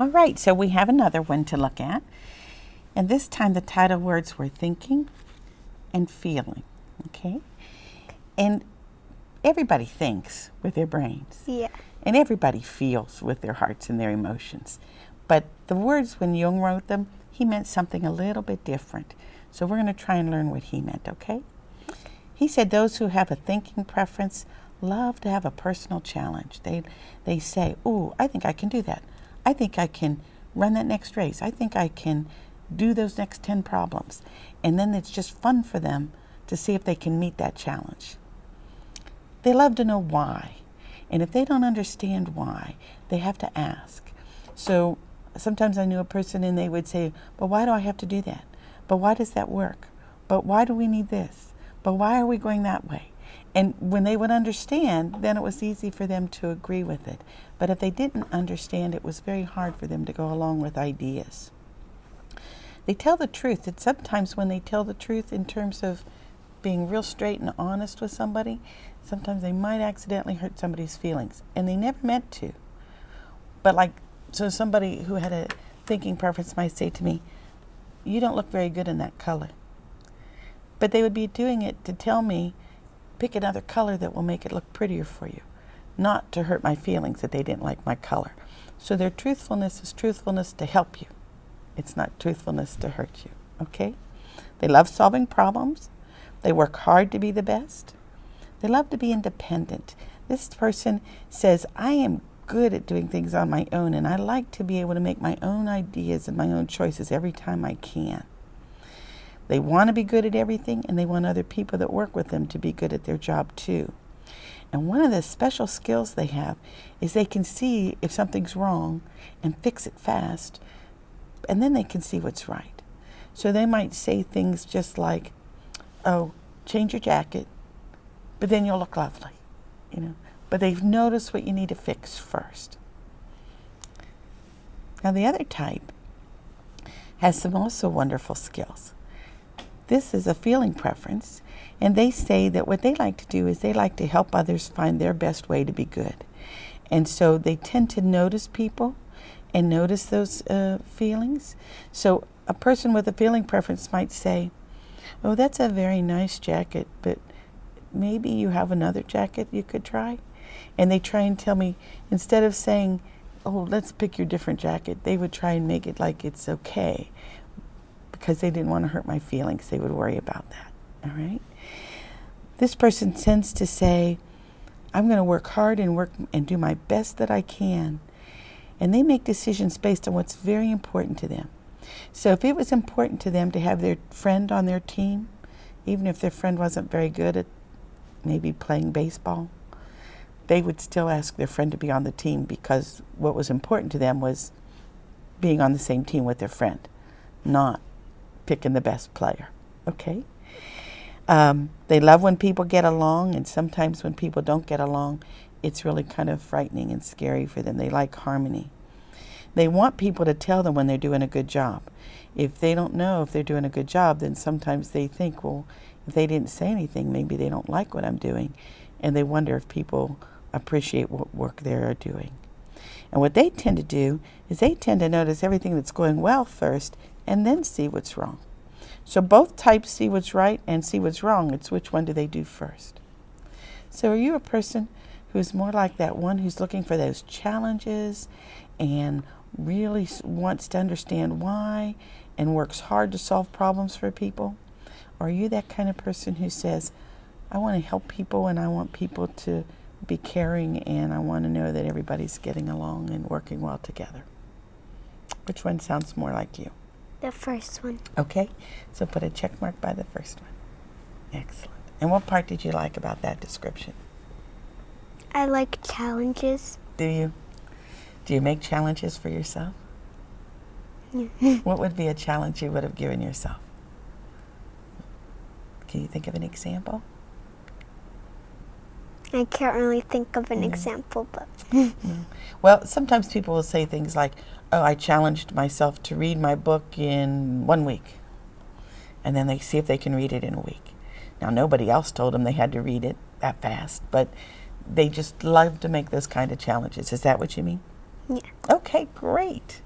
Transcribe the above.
All right, so we have another one to look at. And this time the title words were thinking and feeling, okay? And everybody thinks with their brains. Yeah. And everybody feels with their hearts and their emotions. But the words, when Jung wrote them, he meant something a little bit different. So we're going to try and learn what he meant, okay? He said those who have a thinking preference love to have a personal challenge. They say, ooh, I think I can do that. I think I can run that next race. I think I can do those next 10 problems. And then it's just fun for them to see if they can meet that challenge. They love to know why. And if they don't understand why, they have to ask. So sometimes I knew a person and they would say, but why do I have to do that? But why does that work? But why do we need this? But why are we going that way? And when they would understand, then it was easy for them to agree with it. But if they didn't understand, it was very hard for them to go along with ideas. They tell the truth, and sometimes when they tell the truth in terms of being real straight and honest with somebody, sometimes they might accidentally hurt somebody's feelings, and they never meant to. But so somebody who had a thinking preference might say to me, you don't look very good in that color. But they would be doing it to tell me, pick another color that will make it look prettier for you, not to hurt my feelings that they didn't like my color. So their truthfulness is truthfulness to help you. It's not truthfulness to hurt you, okay? They love solving problems. They work hard to be the best. They love to be independent. This person says, I am good at doing things on my own, and I like to be able to make my own ideas and my own choices every time I can. They want to be good at everything, and they want other people that work with them to be good at their job too. And one of the special skills they have is they can see if something's wrong and fix it fast, and then they can see what's right. So they might say things just like, oh, change your jacket, but then you'll look lovely, But they've noticed what you need to fix first. Now the other type has some also wonderful skills. This is a feeling preference, and they say that what they like to do is they like to help others find their best way to be good. And so they tend to notice people and notice those feelings. So a person with a feeling preference might say, oh, that's a very nice jacket, but maybe you have another jacket you could try? And they try and tell me, instead of saying, oh, let's pick your different jacket, they would try and make it like it's okay, because they didn't want to hurt my feelings. They would worry about that, all right? This person tends to say, I'm going to work hard and do my best that I can. And they make decisions based on what's very important to them. So if it was important to them to have their friend on their team, even if their friend wasn't very good at maybe playing baseball, they would still ask their friend to be on the team, because what was important to them was being on the same team with their friend, not picking the best player, okay? They love when people get along, and sometimes when people don't get along, it's really kind of frightening and scary for them. They like harmony. They want people to tell them when they're doing a good job. If they don't know if they're doing a good job, then sometimes they think, well, if they didn't say anything, maybe they don't like what I'm doing, and they wonder if people appreciate what work they're doing. And what they tend to do is they tend to notice everything that's going well first and then see what's wrong. So both types see what's right and see what's wrong. It's which one do they do first. So are you a person who's more like that one who's looking for those challenges and really wants to understand why and works hard to solve problems for people? Or are you that kind of person who says, I want to help people and I want people to be caring and I want to know that everybody's getting along and working well together? Which one sounds more like you? The first one. Okay, so put a check mark by the first one. Excellent. And what part did you like about that description? I like challenges. Do you? Do you make challenges for yourself? What would be a challenge you would have given yourself? Can you think of an example? I can't really think of an example, but... Well, sometimes people will say things like, oh, I challenged myself to read my book in 1 week. And then they see if they can read it in a week. Now, nobody else told them they had to read it that fast, but they just love to make those kind of challenges. Is that what you mean? Yeah. Okay, great.